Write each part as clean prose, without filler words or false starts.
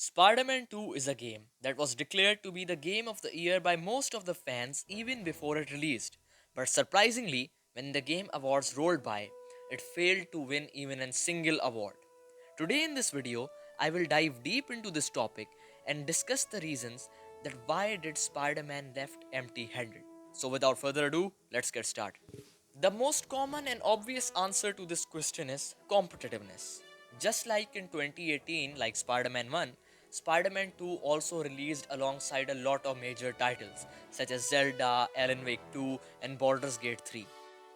Spider-Man 2 is a game that was declared to be the game of the year by most of the fans even before it released. But surprisingly, when the Game Awards rolled by, it failed to win even a single award. Today in this video, I will dive deep into this topic and discuss the reasons that why did Spider-Man left empty-handed. So without further ado, let's get started. The most common and obvious answer to this question is competitiveness. Just like in 2018, like Spider-Man 1, Spider-Man 2 also released alongside a lot of major titles such as Zelda, Alan Wake 2, and Baldur's Gate 3.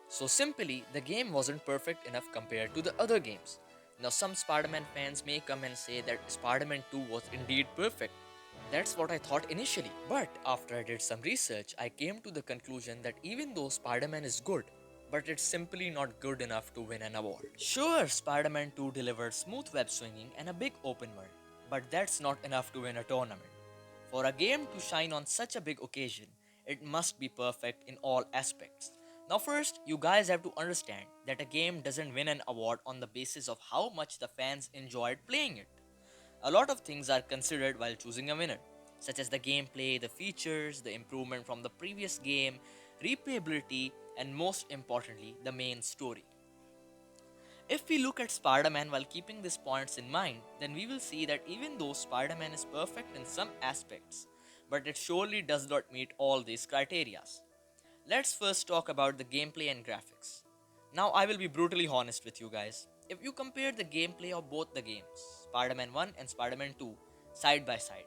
So simply, the game wasn't perfect enough compared to the other games. Now, some Spider Man fans may come and say that Spider Man 2 was indeed perfect. That's what I thought initially. But after I did some research, I came to the conclusion that even though Spider Man is good, but it's simply not good enough to win an award. Sure, Spider Man 2 delivered smooth web swinging and a big open world, but that's not enough to win a tournament. For a game to shine on such a big occasion, it must be perfect in all aspects. Now, first, you guys have to understand that a game doesn't win an award on the basis of how much the fans enjoyed playing it. A lot of things are considered while choosing a winner, such as the gameplay, the features, the improvement from the previous game, replayability, and most importantly, the main story. If we look at Spider Man while keeping these points in mind, then we will see that even though Spider Man is perfect in some aspects, but it surely does not meet all these criteria. Let's first talk about the gameplay and graphics. Now, I will be brutally honest with you guys. If you compare the gameplay of both the games, Spider Man 1 and Spider Man 2, side by side,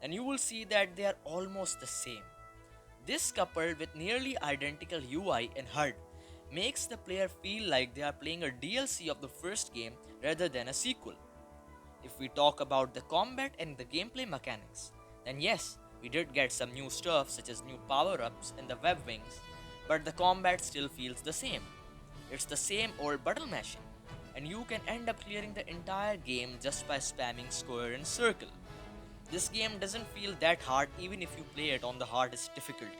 then you will see that they are almost the same. This, coupled with nearly identical UI and HUD, makes the player feel like they are playing a DLC of the first game rather than a sequel. If we talk about the combat and the gameplay mechanics, then yes, we did get some new stuff such as new power ups and the web wings, but the combat still feels the same. It's the same old button mashing, and you can end up clearing the entire game just by spamming square and circle. This game doesn't feel that hard even if you play it on the hardest difficulty.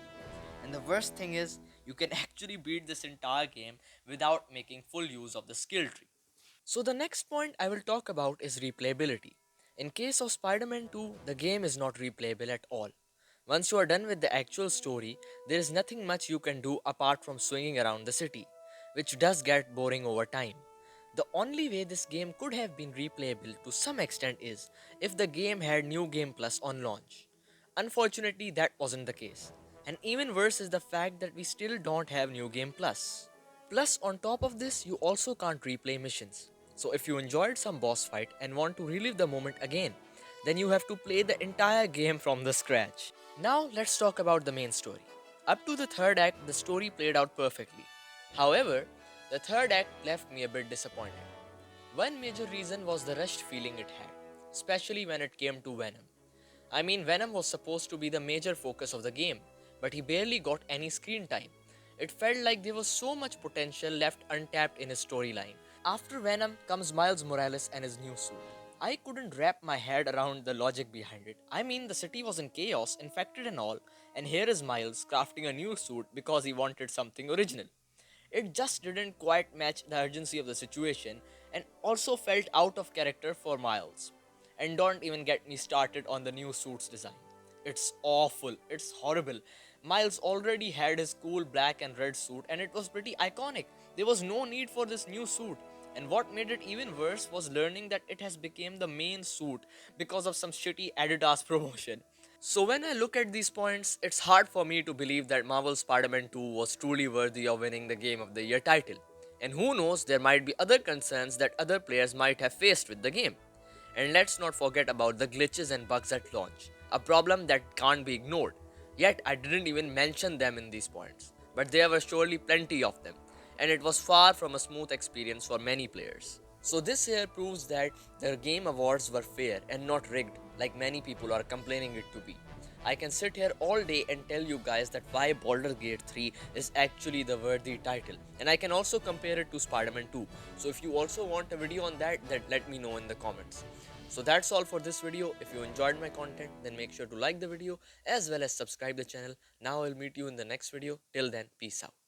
And the worst thing is, you can actually beat this entire game without making full use of the skill tree. So the next point I will talk about is replayability. In case of Spider-Man 2, the game is not replayable at all. Once you are done with the actual story, there is nothing much you can do apart from swinging around the city, which does get boring over time. The only way this game could have been replayable to some extent is if the game had New Game Plus on launch. Unfortunately, that wasn't the case. And even worse is the fact that we still don't have New Game Plus. Plus, on top of this, you also can't replay missions. So, if you enjoyed some boss fight and want to relive the moment again, then you have to play the entire game from the scratch. Now, let's talk about the main story. Up to the third act, the story played out perfectly. However, the third act left me a bit disappointed. One major reason was the rushed feeling it had, especially when it came to Venom. I mean, Venom was supposed to be the major focus of the game, but he barely got any screen time. It felt like there was so much potential left untapped in his storyline. After Venom comes Miles Morales and his new suit. I couldn't wrap my head around the logic behind it. I mean, the city was in chaos, infected and all, and here is Miles crafting a new suit because he wanted something original. It just didn't quite match the urgency of the situation and also felt out of character for Miles. And don't even get me started on the new suit's design. It's awful, it's horrible. Miles already had his cool black and red suit and it was pretty iconic. There was no need for this new suit. And what made it even worse was learning that it has become the main suit because of some shitty Adidas promotion. So when I look at these points, it's hard for me to believe that Marvel Spider-Man 2 was truly worthy of winning the Game of the Year title. And who knows, there might be other concerns that other players might have faced with the game. And let's not forget about the glitches and bugs at launch, a problem that can't be ignored. Yet I didn't even mention them in these points, but there were surely plenty of them, and it was far from a smooth experience for many players. So this here proves that the game awards were fair and not rigged like many people are complaining it to be. I can sit here all day and tell you guys that why Baldur's Gate 3 is actually the worthy title, and I can also compare it to Spider-Man 2. So if you also want a video on that, then let me know in the comments. So that's all for this video. If you enjoyed my content, then make sure to like the video as well as subscribe the channel. Now I'll meet you in the next video. Till then, peace out.